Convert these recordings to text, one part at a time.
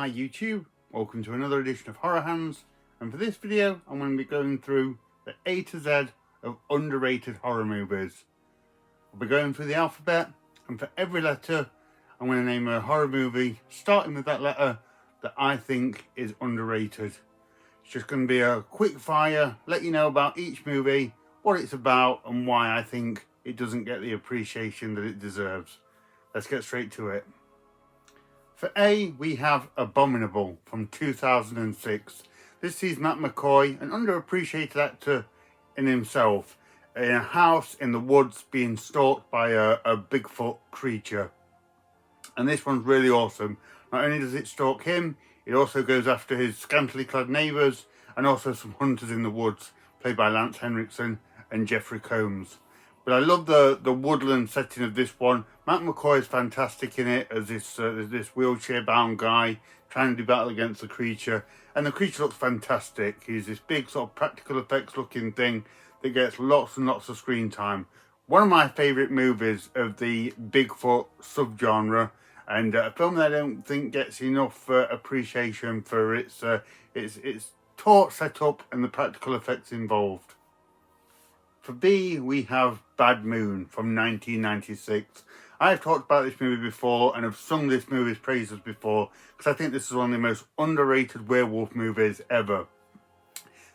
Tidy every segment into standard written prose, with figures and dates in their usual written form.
Hi YouTube, welcome to another edition of Horror Hands, and for this video I'm going to be going through the A to Z of underrated horror movies. I'll be going through the alphabet, and for every letter I'm going to name a horror movie starting with that letter that I think is underrated. It's just going to be a quick fire, let you know about each movie, what it's about and why I think it doesn't get the appreciation that it deserves. Let's get straight to it. For A, we have Abominable from 2006. This sees Matt McCoy, an underappreciated actor in himself, in a house in the woods being stalked by a Bigfoot creature. And this one's really awesome. Not only does it stalk him, it also goes after his scantily clad neighbours and also some hunters in the woods, played by Lance Henriksen and Jeffrey Combs. But I love the woodland setting of this one. Matt McCoy is fantastic in it as this wheelchair-bound guy trying to do battle against the creature. And the creature looks fantastic. He's this big sort of practical effects looking thing that gets lots and lots of screen time. One of my favourite movies of the Bigfoot subgenre, and a film that I don't think gets enough appreciation for its taut setup and the practical effects involved. For B, we have Bad Moon from 1996. I've talked about this movie before and have sung this movie's praises before because I think this is one of the most underrated werewolf movies ever.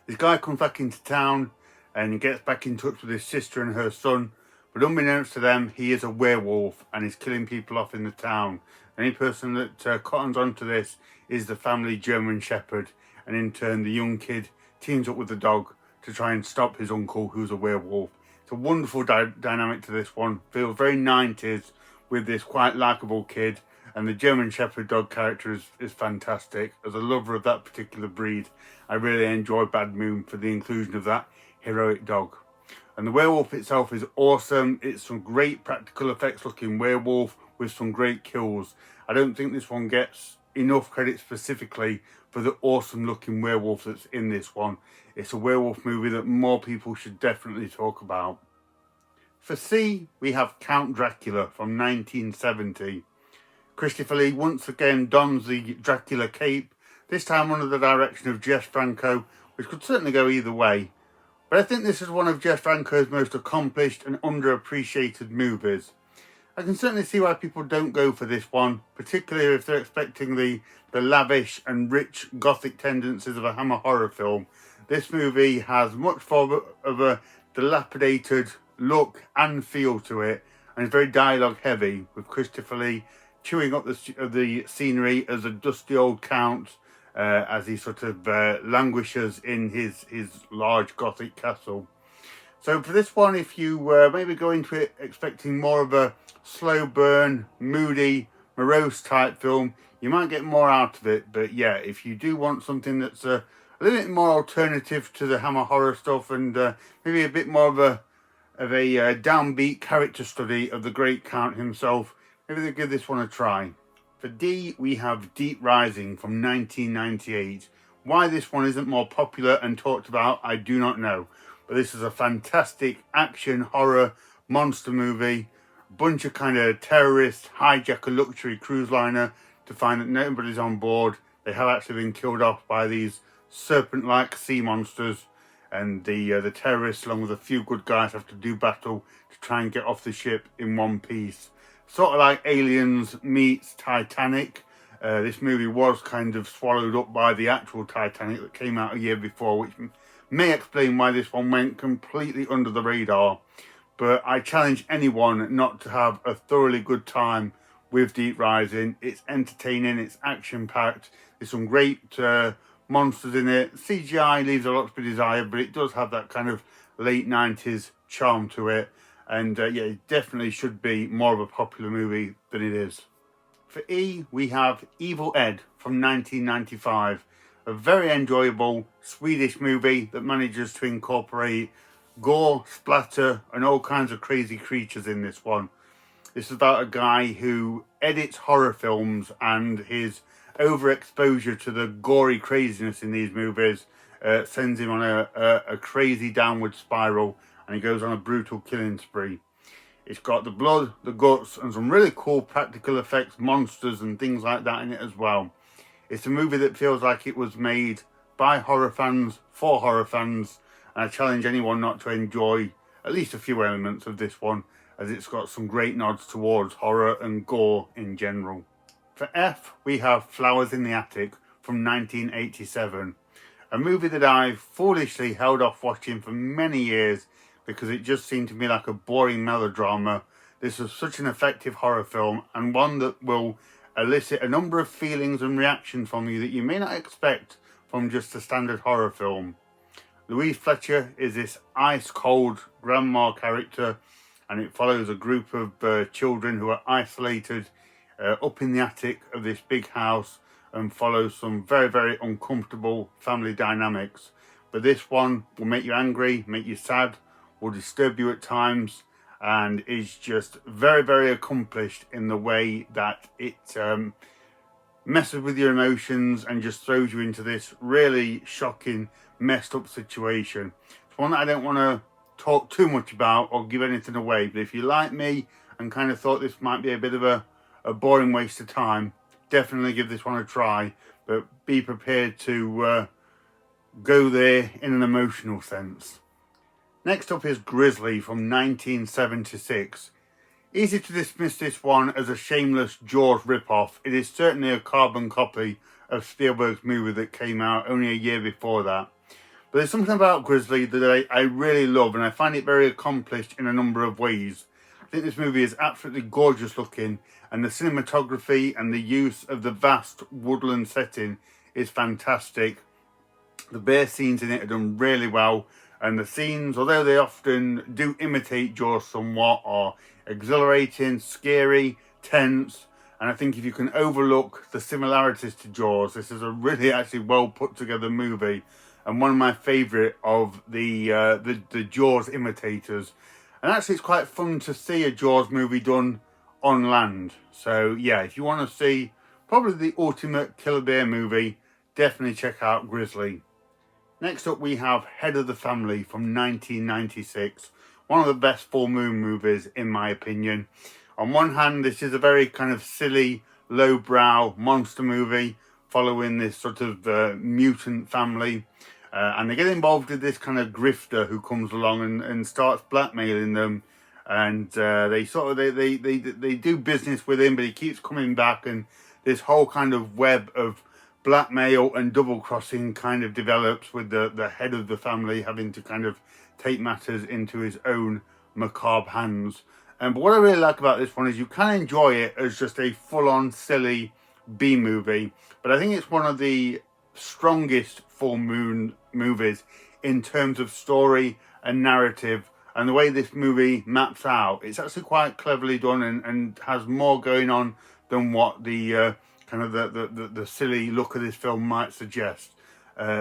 This guy comes back into town and gets back in touch with his sister and her son, but unbeknownst to them, he is a werewolf and is killing people off in the town. The only person that cottons onto this is the family German Shepherd, and in turn the young kid teams up with the dog to try and stop his uncle, who's a werewolf. It's a wonderful dynamic to this one. Feels very 90s with this quite likeable kid, and the German Shepherd dog character is fantastic. As a lover of that particular breed, I really enjoy Bad Moon for the inclusion of that heroic dog. And the werewolf itself is awesome. It's some great practical effects looking werewolf with some great kills. I don't think this one gets enough credit specifically for the awesome looking werewolf that's in this one. It's a werewolf movie that more people should definitely talk about. For C, we have Count Dracula from 1970. Christopher Lee once again dons the Dracula cape, this time under the direction of Jess Franco, which could certainly go either way. But I think this is one of Jess Franco's most accomplished and underappreciated movies. I can certainly see why people don't go for this one, particularly if they're expecting the lavish and rich gothic tendencies of a Hammer horror film. This movie has much more of a dilapidated look and feel to it, and it's very dialogue heavy, with Christopher Lee chewing up the scenery as a dusty old count as he sort of languishes in his large gothic castle. So for this one, if you maybe go into it expecting more of a slow burn, moody, morose type film, you might get more out of it. But yeah, if you do want something that's a little bit more alternative to the Hammer horror stuff, and maybe a bit more of a downbeat character study of the great Count himself, maybe they'll give this one a try. For D, we have Deep Rising from 1998. Why this one isn't more popular and talked about, I do not know. But this is a fantastic action horror monster movie. A bunch of kind of terrorists hijack a luxury cruise liner to find that nobody's on board. They have actually been killed off by these serpent-like sea monsters, and the terrorists, along with a few good guys, have to do battle to try and get off the ship in one piece. Sort of like Aliens meets Titanic. This movie was kind of swallowed up by the actual Titanic that came out a year before, which may explain why this one went completely under the radar. But I challenge anyone not to have a thoroughly good time with Deep Rising. It's entertaining, it's action-packed, there's some great monsters in it. CGI leaves a lot to be desired, but it does have that kind of late 90s charm to it. And yeah, it definitely should be more of a popular movie than it is. For E, we have Evil Ed from 1995. A very enjoyable Swedish movie that manages to incorporate gore, splatter, and all kinds of crazy creatures in this one. This is about a guy who edits horror films, and his overexposure to the gory craziness in these movies sends him on a crazy downward spiral, and he goes on a brutal killing spree. It's got the blood, the guts, and some really cool practical effects, monsters and things like that in it as well. It's a movie that feels like it was made by horror fans for horror fans, and I challenge anyone not to enjoy at least a few elements of this one, as it's got some great nods towards horror and gore in general. For F, we have Flowers in the Attic from 1987, a movie that I've foolishly held off watching for many years because it just seemed to me like a boring melodrama. This was such an effective horror film, and one that will elicit a number of feelings and reactions from you that you may not expect from just a standard horror film. Louise Fletcher is this ice-cold grandma character, and it follows a group of children who are isolated up in the attic of this big house, and follows some very, very uncomfortable family dynamics. But this one will make you angry, make you sad, will disturb you at times, and is just very, very accomplished in the way that it messes with your emotions and just throws you into this really shocking, messed up situation. It's one that I don't want to talk too much about or give anything away, but if you like me and kind of thought this might be a bit of a boring waste of time, definitely give this one a try, but be prepared to go there in an emotional sense. Next up is Grizzly from 1976. Easy to dismiss this one as a shameless Jaws ripoff. It is certainly a carbon copy of Spielberg's movie that came out only a year before that. But there's something about Grizzly that I really love, and I find it very accomplished in a number of ways. I think this movie is absolutely gorgeous looking, and the cinematography and the use of the vast woodland setting is fantastic. The bear scenes in it are done really well, and the scenes, although they often do imitate Jaws somewhat, are exhilarating, scary, tense, and I think if you can overlook the similarities to Jaws, this is a really actually well put together movie, and one of my favourite of the Jaws imitators. And actually it's quite fun to see a Jaws movie done on land. So yeah, if you want to see probably the ultimate killer bear movie, definitely check out Grizzly. Next up we have Head of the Family from 1996. One of the best full moon movies in my opinion. On one hand, this is a very kind of silly, lowbrow monster movie following this sort of mutant family. And they get involved with this kind of grifter who comes along and starts blackmailing them. And they do business with him, but he keeps coming back, and this whole kind of web of blackmail and double crossing kind of develops, with the head of the family having to kind of take matters into his own macabre hands. But what I really like about this one is you can enjoy it as just a full-on silly B movie, but I think it's one of the strongest full moon movies in terms of story and narrative, and the way this movie maps out, it's actually quite cleverly done, and has more going on than what the kind of the silly look of this film might suggest.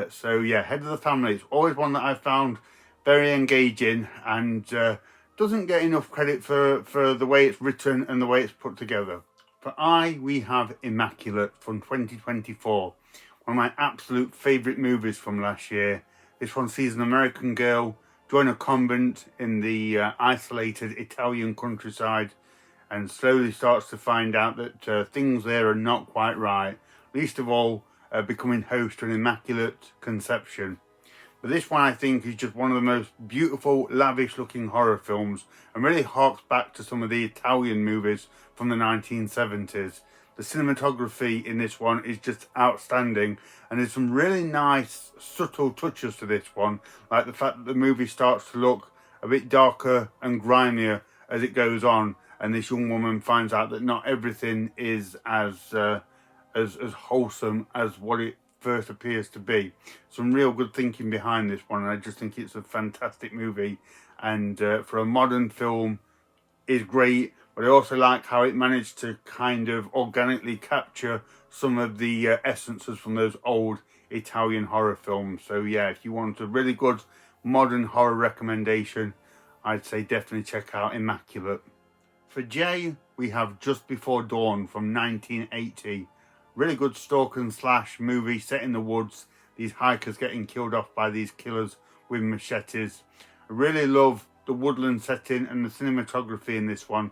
So yeah, Head of the Family is always one that I've found very engaging, and doesn't get enough credit for the way it's written and the way it's put together. For I, we have Immaculate from 2024. One of my absolute favourite movies from last year. This one sees an American girl join a convent in the isolated Italian countryside, and slowly starts to find out that things there are not quite right. Least of all, becoming host to an Immaculate Conception. But this one I think is just one of the most beautiful, lavish looking horror films, and really harks back to some of the Italian movies from the 1970s. The cinematography in this one is just outstanding, and there's some really nice, subtle touches to this one, like the fact that the movie starts to look a bit darker and grimier as it goes on, and this young woman finds out that not everything is as wholesome as what it first appears to be. Some real good thinking behind this one, and I just think it's a fantastic movie, and for a modern film is great. But I also like how it managed to kind of organically capture some of the essences from those old Italian horror films. So yeah, if you want a really good modern horror recommendation, I'd say definitely check out Immaculate. For J, we have Just Before Dawn from 1980. Really good stalk and slash movie set in the woods. These hikers getting killed off by these killers with machetes. I really love the woodland setting and the cinematography in this one.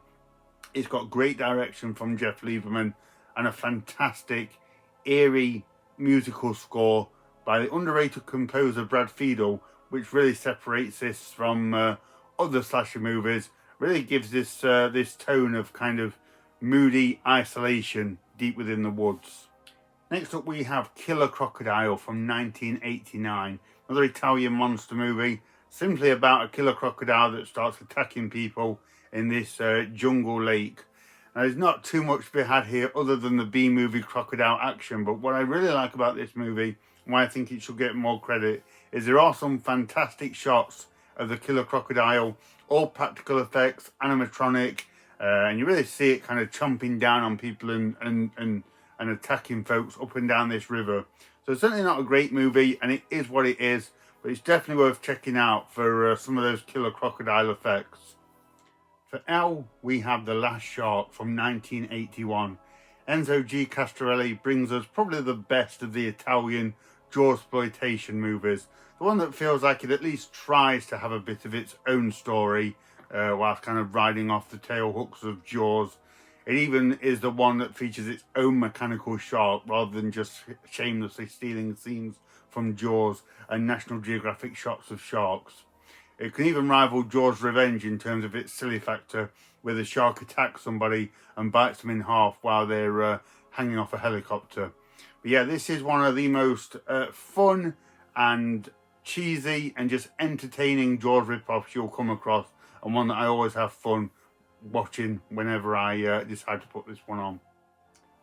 It's got great direction from Jeff Lieberman and a fantastic eerie musical score by the underrated composer Brad Fiedel, which really separates this from other slasher movies. Really gives this this tone of kind of moody isolation deep within the woods. Next up we have Killer Crocodile from 1989, another Italian monster movie, simply about a killer crocodile that starts attacking people in this jungle lake. Now, there's not too much to be had here other than the B-movie crocodile action, but what I really like about this movie, and why I think it should get more credit, is there are some fantastic shots of the killer crocodile, all practical effects, animatronic, and you really see it kind of chomping down on people and attacking folks up and down this river. So it's certainly not a great movie, and it is what it is, but it's definitely worth checking out for some of those killer crocodile effects. For L, we have The Last Shark from 1981. Enzo G. Castellari brings us probably the best of the Italian Jawsploitation movies. The one that feels like it at least tries to have a bit of its own story, whilst kind of riding off the tail hooks of Jaws. It even is the one that features its own mechanical shark rather than just shamelessly stealing scenes from Jaws and National Geographic shots of sharks. It can even rival Jaws' Revenge in terms of its silly factor, where the shark attacks somebody and bites them in half while they're hanging off a helicopter. But yeah, this is one of the most fun and cheesy and just entertaining Jaws rip-offs you'll come across, and one that I always have fun watching whenever I decide to put this one on.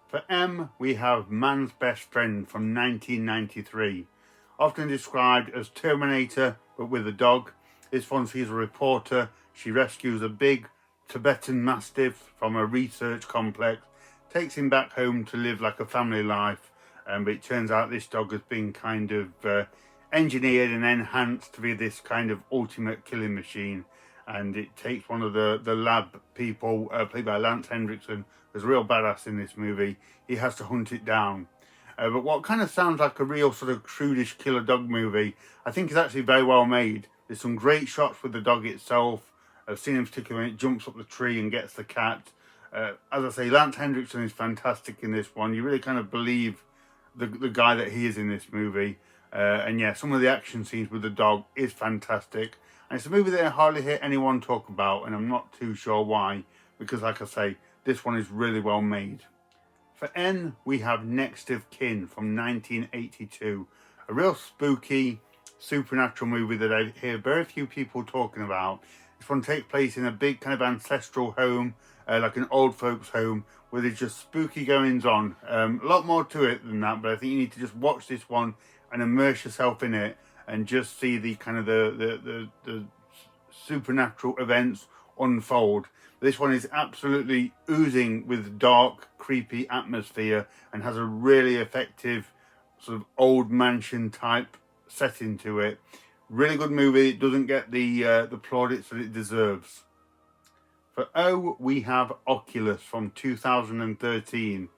For M, we have Man's Best Friend from 1993. Often described as Terminator, but with a dog. This one sees a reporter. She rescues a big Tibetan Mastiff from a research complex, takes him back home to live like a family life. But it turns out this dog has been kind of engineered and enhanced to be this kind of ultimate killing machine. And it takes one of the lab people, played by Lance Henriksen, who's a real badass in this movie. He has to hunt it down. But what kind of sounds like a real sort of crudish killer dog movie, I think is actually very well made. There's some great shots with the dog itself. I've seen in particular when it jumps up the tree and gets the cat. As I say, Lance Henriksen is fantastic in this one. You really kind of believe the guy that he is in this movie. And yeah, some of the action scenes with the dog is fantastic. And it's a movie that I hardly hear anyone talk about, and I'm not too sure why, because like I say, this one is really well made. For N, we have Next of Kin from 1982. A real spooky, supernatural movie that I hear very few people talking about. This one takes place in a big kind of ancestral home, like an old folks home, where there's just spooky goings on. A lot more to it than that, but I think you need to just watch this one and immerse yourself in it and just see the kind of the supernatural events unfold. This one is absolutely oozing with dark, creepy atmosphere and has a really effective sort of old mansion type setting to it. Really good movie. It doesn't get the plaudits that it deserves. For O, we have Oculus from 2013.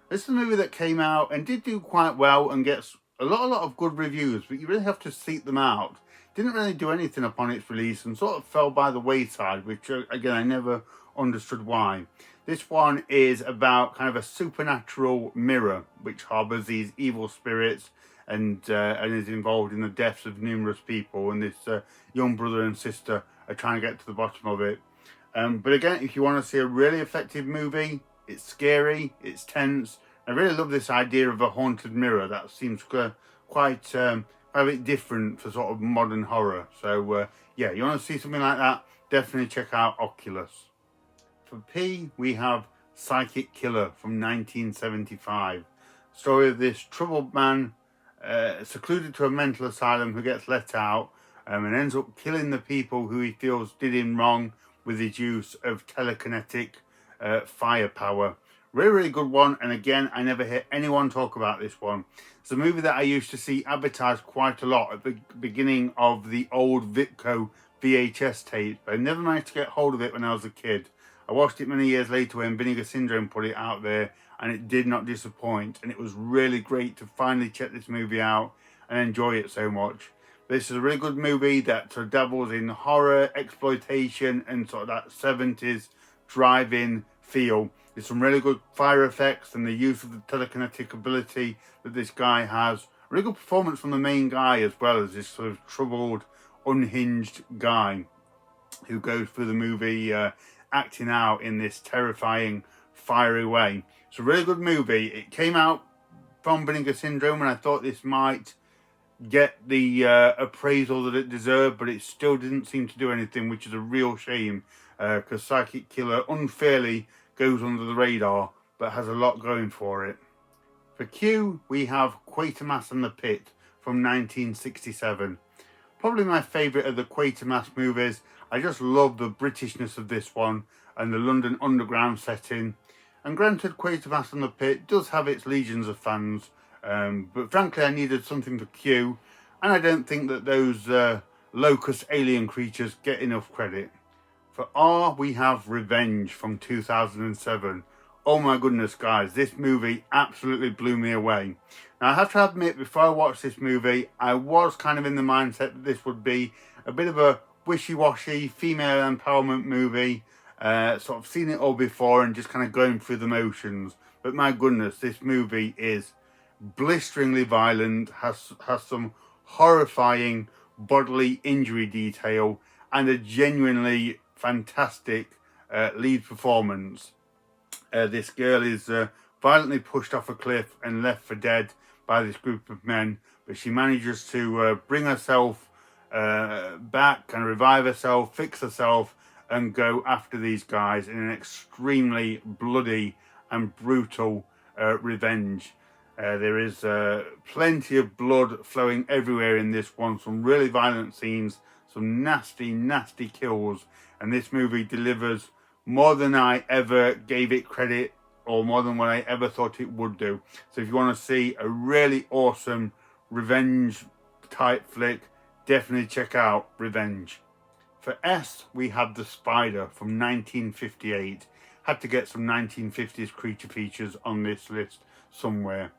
This is a movie that came out and did do quite well and gets a lot of good reviews, but you really have to seek them out. Didn't really do anything upon its release and sort of fell by the wayside, which again I never understood why. This one is about kind of a supernatural mirror which harbours these evil spirits and is involved in the deaths of numerous people, and this young brother and sister are trying to get to the bottom of it. But again, if you want to see a really effective movie, it's scary, it's tense. I really love this idea of a haunted mirror. That seems quite a bit different for sort of modern horror. So yeah, you want to see something like that, definitely check out Oculus. For P, we have Psychic Killer from 1975. Story of this troubled man secluded to a mental asylum who gets let out and ends up killing the people who he feels did him wrong with his use of telekinetic firepower. Really good one, and again, I never hear anyone talk about this one. It's a movie that I used to see advertised quite a lot at the beginning of the old Vitco VHS tapes, but I never managed to get hold of it when I was a kid. I watched it many years later when Vinegar Syndrome put it out there, and it did not disappoint, and it was really great to finally check this movie out and enjoy it so much. This is a really good movie that sort of dabbles in horror, exploitation, and sort of that 70s drive-in feel. There's some really good fire effects and the use of the telekinetic ability that this guy has. Really good performance from the main guy as well, as this sort of troubled, unhinged guy who goes through the movie acting out in this terrifying, fiery way. It's a really good movie. It came out from Vinegar Syndrome, and I thought this might get the appraisal that it deserved, but it still didn't seem to do anything, which is a real shame, because Psychic Killer unfairly goes under the radar, but has a lot going for it. For Q, we have Quatermass and the Pit from 1967. Probably my favourite of the Quatermass movies. I just love the Britishness of this one and the London Underground setting. And granted, Quatermass and the Pit does have its legions of fans, but frankly I needed something for Q, and I don't think that those locust alien creatures get enough credit. For R, we have Revenge from 2007. Oh my goodness, guys, this movie absolutely blew me away. Now, I have to admit, before I watched this movie, I was kind of in the mindset that this would be a bit of a wishy-washy female empowerment movie. Sort of seen it all before and just kind of going through the motions. But my goodness, this movie is blisteringly violent, has some horrifying bodily injury detail, and a genuinely fantastic lead performance. This girl is violently pushed off a cliff and left for dead by this group of men, but she manages to bring herself back and revive herself, fix herself, and go after these guys in an extremely bloody and brutal revenge. There is plenty of blood flowing everywhere in this one, some really violent scenes, some nasty, nasty kills, and this movie delivers more than I ever gave it credit, or more than what I ever thought it would do. So if you want to see a really awesome revenge type flick, definitely check out Revenge. For S, we have The Spider from 1958. Had to get some 1950s creature features on this list somewhere.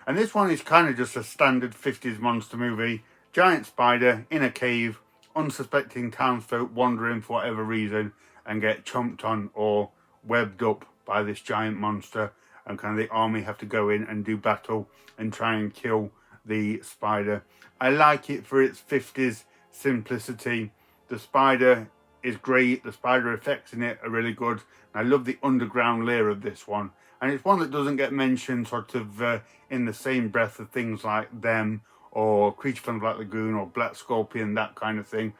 And this one is kind of just a standard 50s monster movie. Giant spider in a cave, unsuspecting townsfolk wandering for whatever reason and get chomped on or webbed up by this giant monster, and kind of the army have to go in and do battle and try and kill the spider. I like it for its 50s simplicity. The spider is great. The spider effects in it are really good. I love the underground layer of this one. And it's one that doesn't get mentioned sort of in the same breath of things like Them or Creature from the Black Lagoon or Black Scorpion, that kind of thing.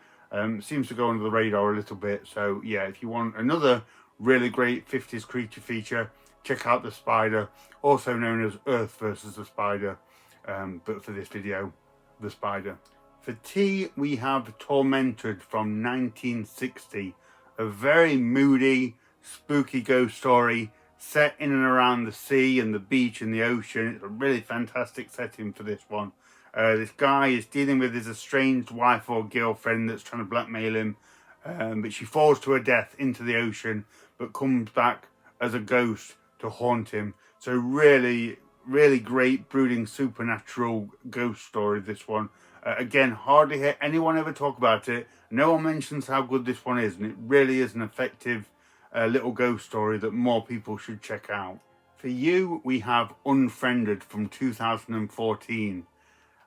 Seems to go under the radar a little bit. So yeah, if you want another really great 50s creature feature, check out The Spider, also known as Earth versus the Spider. But for this video, The Spider. For T, we have Tormented from 1960. A very moody, spooky ghost story set in and around the sea and the beach and the ocean. It's a really fantastic setting for this one. This guy is dealing with his estranged wife or girlfriend that's trying to blackmail him, but she falls to her death into the ocean, but comes back as a ghost to haunt him. So really, really great, brooding, supernatural ghost story, this one. Again, hardly hear anyone ever talk about it. No one mentions how good this one is, and it really is an effective little ghost story that more people should check out. For you, we have Unfriended from 2014.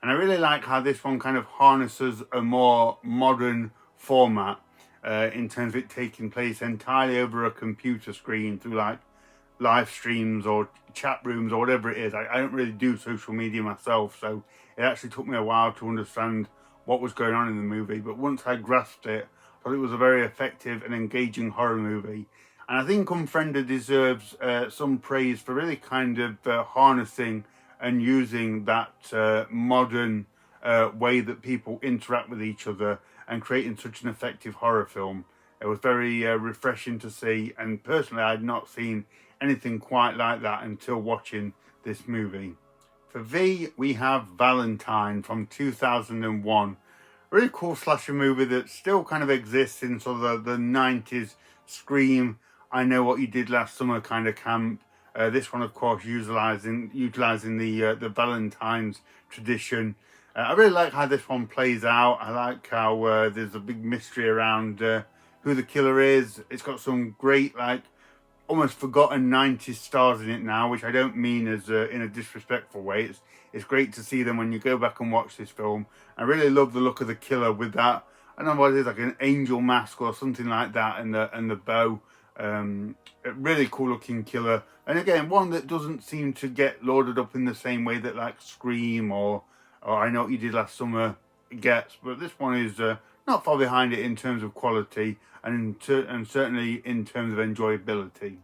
And I really like how this one kind of harnesses a more modern format in terms of it taking place entirely over a computer screen through like live streams or chat rooms or whatever it is. I don't really do social media myself, so it actually took me a while to understand what was going on in the movie. But once I grasped it, I thought it was a very effective and engaging horror movie. And I think Unfriended deserves some praise for really kind of harnessing and using that modern way that people interact with each other and creating such an effective horror film. It was very refreshing to see, and personally I had not seen anything quite like that until watching this movie. For V, we have Valentine from 2001. A really cool slasher movie that still kind of exists in sort of the 90s Scream, I Know What You Did Last Summer kind of camp. This one, of course, utilising the Valentine's tradition. I really like how this one plays out. I like how there's a big mystery around who the killer is. It's got some great like almost forgotten 90s stars in it now, which I don't mean as in a disrespectful way. It's great to see them when you go back and watch this film. I really love the look of the killer with that. I don't know what it is, like an angel mask or something like that, and the bow. A really cool looking killer, and again one that doesn't seem to get loaded up in the same way that like Scream or I Know What You Did Last Summer gets, but this one is not far behind it in terms of quality and certainly in terms of enjoyability.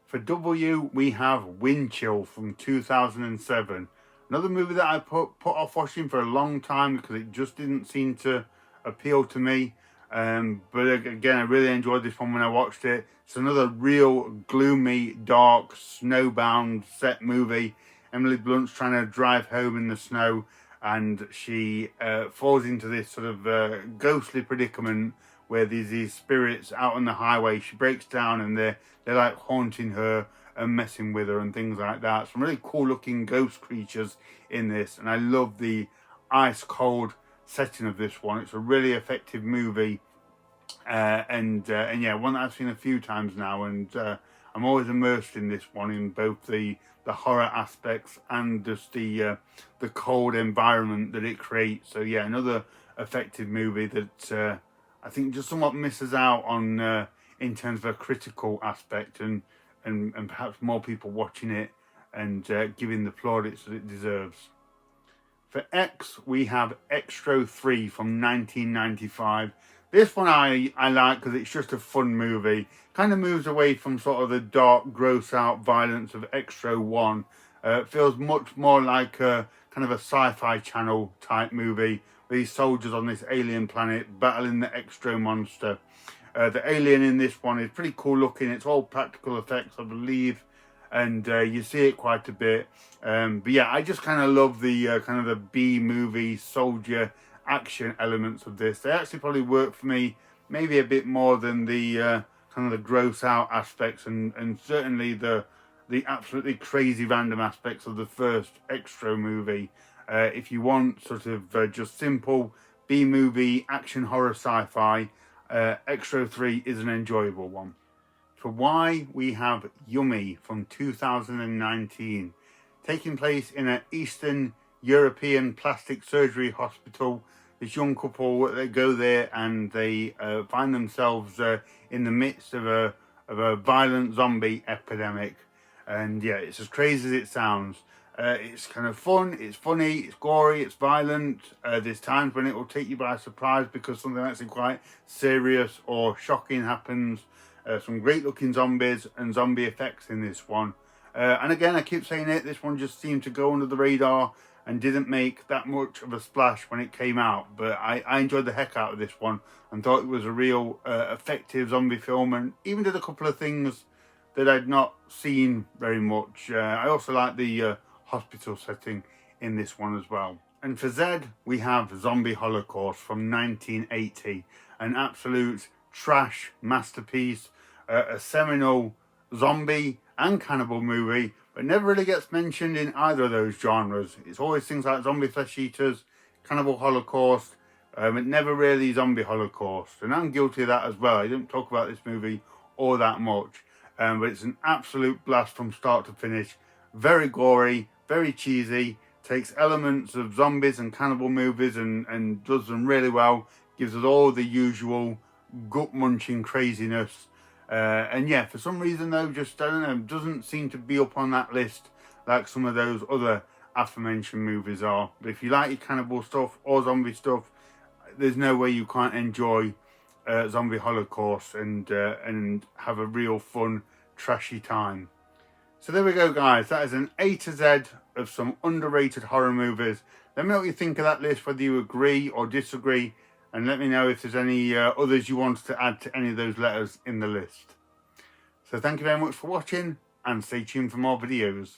For W, we have Wind Chill from 2007. Another movie that I put off watching for a long time because it just didn't seem to appeal to me. But again, I really enjoyed this one when I watched it. It's another real gloomy, dark, snowbound set movie. Emily Blunt's trying to drive home in the snow, and she falls into this sort of ghostly predicament where there's these spirits out on the highway. She breaks down and they're like haunting her and messing with her and things like that. Some really cool looking ghost creatures in this, and I love the ice cold setting of this one. It's a really effective movie, and yeah, one that I've seen a few times now, and I'm always immersed in this one, in both the horror aspects and just the cold environment that it creates. So yeah, another effective movie that I think just somewhat misses out on in terms of a critical aspect, and perhaps more people watching it and giving the plaudits that it deserves. For X, we have Xtro 3 from 1995. This one I like because it's just a fun movie. Kind of moves away from sort of the dark, gross out violence of Xtro 1. It feels much more like a kind of a sci-fi channel type movie. These soldiers on this alien planet battling the Xtro monster. The alien in this one is pretty cool looking. It's all practical effects, I believe, and you see it quite a bit. But yeah, I just kind of love the kind of the B-movie soldier action elements of this. They actually probably work for me maybe a bit more than the kind of the gross out aspects, and certainly the absolutely crazy random aspects of the first Xtro movie. If you want sort of just simple B-movie action horror sci-fi, Xtro 3 is an enjoyable one. For Y, we have Yummy from 2019, taking place in an Eastern European plastic surgery hospital. This young couple, they go there and they find themselves in the midst of a violent zombie epidemic. And yeah, it's as crazy as it sounds. It's kind of fun, it's funny, it's gory, it's violent. There's times when it will take you by surprise because something actually quite serious or shocking happens. Some great looking zombies and zombie effects in this one. And again, I keep saying it, this one just seemed to go under the radar and didn't make that much of a splash when it came out. But I enjoyed the heck out of this one and thought it was a real effective zombie film, and even did a couple of things that I'd not seen very much. I also like the hospital setting in this one as well. And for Z, we have Zombie Holocaust from 1980, an absolute trash masterpiece, a seminal zombie and cannibal movie, but never really gets mentioned in either of those genres. It's always things like Zombie Flesh Eaters, Cannibal Holocaust, but never really Zombie Holocaust. And I'm guilty of that as well. I didn't talk about this movie all that much, but it's an absolute blast from start to finish. Very gory, very cheesy, takes elements of zombies and cannibal movies and does them really well. Gives us all the usual gut-munching craziness. And yeah, for some reason though, just, I don't know, doesn't seem to be up on that list like some of those other aforementioned movies are. But if you like your cannibal stuff or zombie stuff, there's no way you can't enjoy Zombie Holocaust and have a real fun, trashy time. So there we go, guys. That is an A to Z of some underrated horror movies. Let me know what you think of that list, whether you agree or disagree, and let me know if there's any others you want to add to any of those letters in the list. So thank you very much for watching, and stay tuned for more videos.